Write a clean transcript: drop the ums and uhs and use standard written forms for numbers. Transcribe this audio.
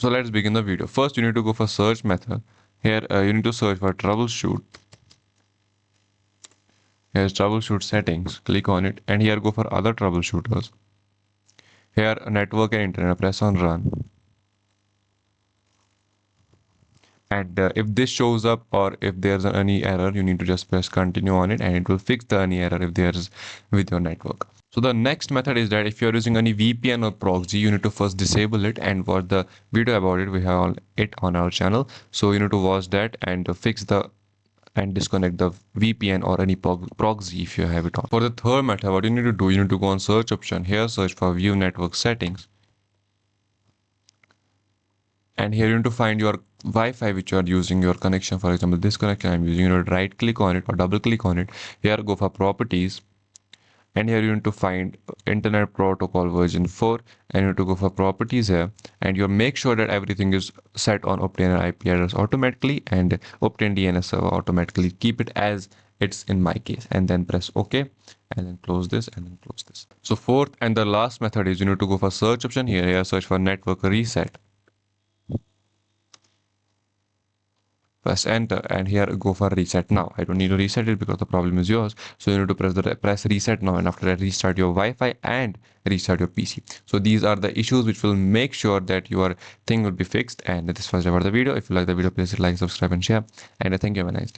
So let's begin the video. First, you need to go for search method. Here you need to search for troubleshoot. Here's troubleshoot settings. Click on it, and here go for other troubleshooters. Here network and internet. Press on run. And if this shows up or if there's any error, you need to just press continue on it, and it will fix the any error if there's with your network. So the next method is that if you're using any VPN or proxy, you need to first disable it and watch the video about it. We have it on our channel. So you need to watch that and fix the and disconnect the VPN or any proxy if you have it on. For the third method, what you need to do, you need to go on search option. Here search for view network settings. And here you need to find your Wi-Fi which you are using, your connection. For example, this connection I'm using, you need to right click on it or double click on it. Here go for properties, and here you need to find internet protocol version 4, and you need to go for properties here, and you make sure that everything is set on obtain an IP address automatically and obtain DNS server automatically. Keep it as it's in my case, and then press OK, and then close this, and then close this. So fourth and the last method is you need to go for search option. Here search for network reset. Press enter, and here go for reset now. I don't need to reset it because the problem is yours. So you need to press reset now, and after that restart your Wi-Fi and restart your PC. So these are the issues which will make sure that your thing will be fixed. And this was about the video. If you like the video, please like, subscribe and share, and thank you. Have a nice day.